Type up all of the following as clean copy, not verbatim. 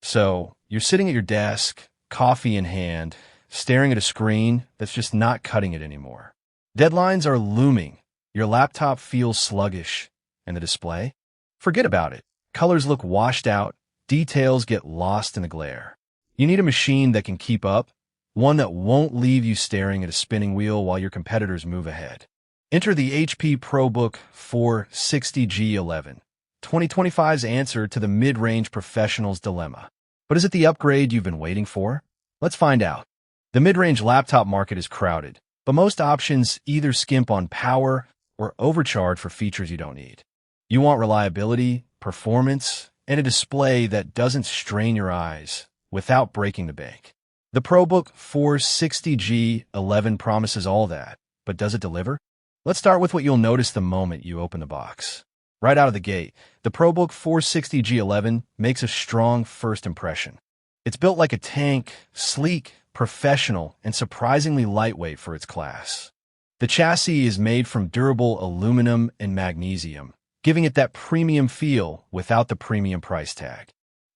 So you're sitting at your desk, coffee in hand, staring at a screen that's just not cutting it anymore. Deadlines are looming. Your laptop feels sluggish. And the display? Forget about it. Colors look washed out. Details get lost in the glare. You need a machine that can keep up, one that won't leave you staring at a spinning wheel while your competitors move ahead. Enter the HP ProBook 460 G11, 2025's answer to the mid-range professional's dilemma. But is it the upgrade you've been waiting for? Let's find out. The mid-range laptop market is crowded, but most options either skimp on power or overcharge for features you don't need. You want reliability, performance, and a display that doesn't strain your eyes without breaking the bank. The ProBook 460 G11 promises all that, but does it deliver? Let's start with what you'll notice the moment you open the box. Right out of the gate, the ProBook 460 G11 makes a strong first impression. It's built like a tank, sleek, professional, and surprisingly lightweight for its class. The chassis is made from durable aluminum and magnesium, giving it that premium feel without the premium price tag.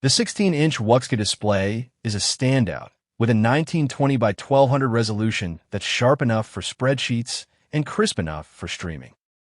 The 16-inch WUXGA display is a standout, with a 1920 by 1200 resolution that's sharp enough for spreadsheets and crisp enough for streaming.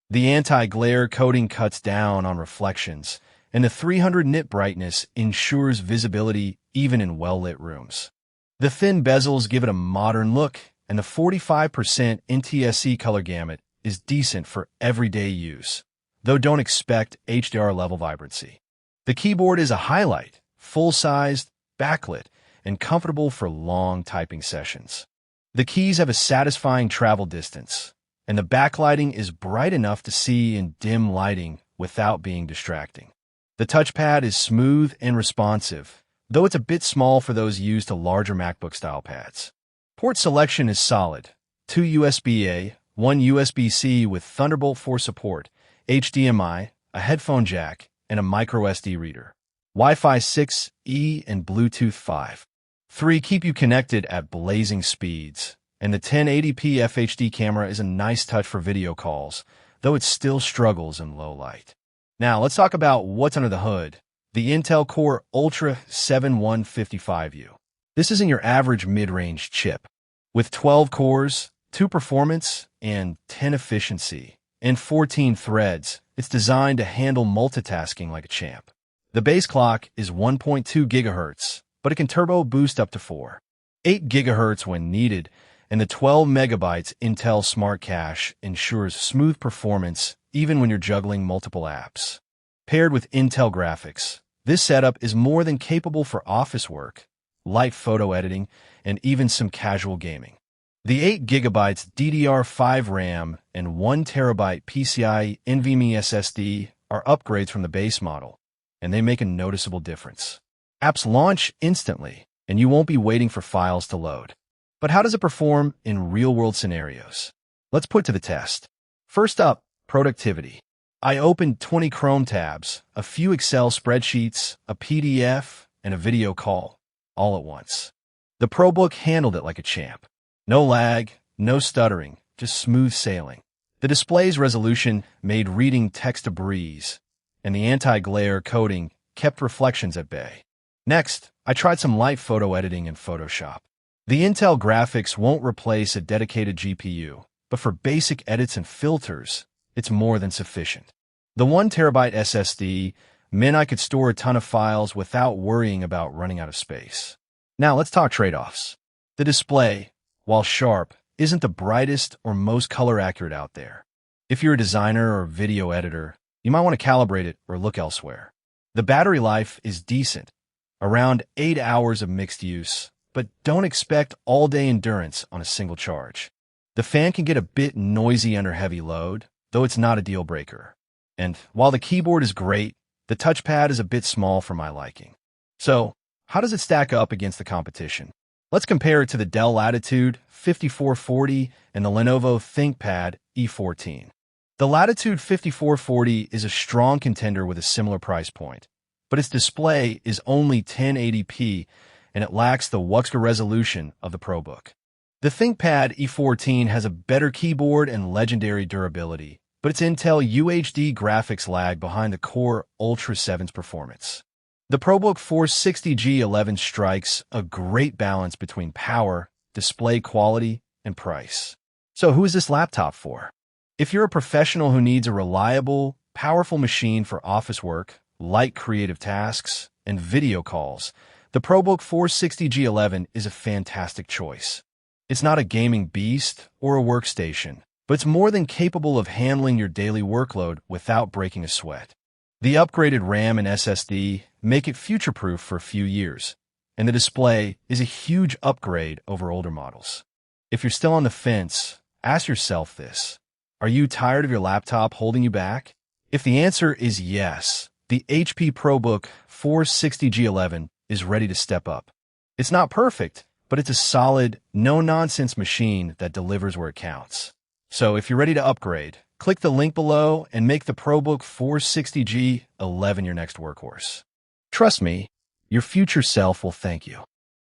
The anti-glare coating cuts down on reflections, and the 300 nit brightness ensures visibility even in well-lit rooms. The thin bezels give it a modern look, and the 45% NTSC color gamut is decent for everyday use, though don't expect HDR-level vibrancy. The keyboard is a highlight, full-sized, backlit, and comfortable for long typing sessions. The keys have a satisfying travel distance, and the backlighting is bright enough to see in dim lighting without being distracting. The touchpad is smooth and responsive, though it's a bit small for those used to larger MacBook-style pads. Port selection is solid. 2 USB-A, 1 USB-C with Thunderbolt for support, HDMI, a headphone jack, and a microSD reader. Wi-Fi 6E and Bluetooth 5. 3 keep you connected at blazing speeds, and the 1080p FHD camera is a nice touch for video calls, though it still struggles in low light. Now, let's talk about what's under the hood. The Intel Core Ultra 7155U. This isn't your average mid-range chip. With 12 cores, 2 performance, and 10 efficiency, and 14 threads, it's designed to handle multitasking like a champ. The base clock is 1.2 GHz, but it can turbo boost up to 8 GHz when needed, and the 12 MB Intel Smart Cache ensures smooth performance even when you're juggling multiple apps. Paired with Intel graphics, this setup is more than capable for office work, light photo editing, and even some casual gaming. The 8 GB DDR5 RAM and 1 TB PCIe NVMe SSD are upgrades from the base model, and they make a noticeable difference. Apps launch instantly, and you won't be waiting for files to load. But how does it perform in real-world scenarios? Let's put it to the test. First up, productivity. I opened 20 Chrome tabs, a few Excel spreadsheets, a PDF, and a video call, all at once. The ProBook handled it like a champ. No lag, no stuttering, just smooth sailing. The display's resolution made reading text a breeze, and the anti-glare coating kept reflections at bay. Next, I tried some light photo editing in Photoshop. The Intel graphics won't replace a dedicated GPU, but for basic edits and filters, it's more than sufficient. The 1 TB SSD meant I could store a ton of files without worrying about running out of space. Now let's talk trade-offs. The display, while sharp, isn't the brightest or most color-accurate out there. If you're a designer or video editor, you might want to calibrate it or look elsewhere. The battery life is decent, around 8 hours of mixed use, but don't expect all-day endurance on a single charge. The fan can get a bit noisy under heavy load, though it's not a deal breaker. And while the keyboard is great, the touchpad is a bit small for my liking. So, how does it stack up against the competition? Let's compare it to the Dell Latitude 5440 and the Lenovo ThinkPad E14. The Latitude 5440 is a strong contender with a similar price point, but its display is only 1080p and it lacks the WUXGA resolution of the ProBook. The ThinkPad E14 has a better keyboard and legendary durability, but its Intel UHD graphics lag behind the Core Ultra 7's performance. The ProBook 460 G11 strikes a great balance between power, display quality, and price. So who is this laptop for? If you're a professional who needs a reliable, powerful machine for office work, light creative tasks, and video calls, the ProBook 460 G11 is a fantastic choice. It's not a gaming beast or a workstation, but it's more than capable of handling your daily workload without breaking a sweat. The upgraded RAM and SSD make it future-proof for a few years, and the display is a huge upgrade over older models. If you're still on the fence, ask yourself this: are you tired of your laptop holding you back? If the answer is yes, the HP ProBook 460 G11 is ready to step up. It's not perfect, but it's a solid, no-nonsense machine that delivers where it counts. So if you're ready to upgrade, click the link below and make the ProBook 460 G11 your next workhorse. Trust me, your future self will thank you.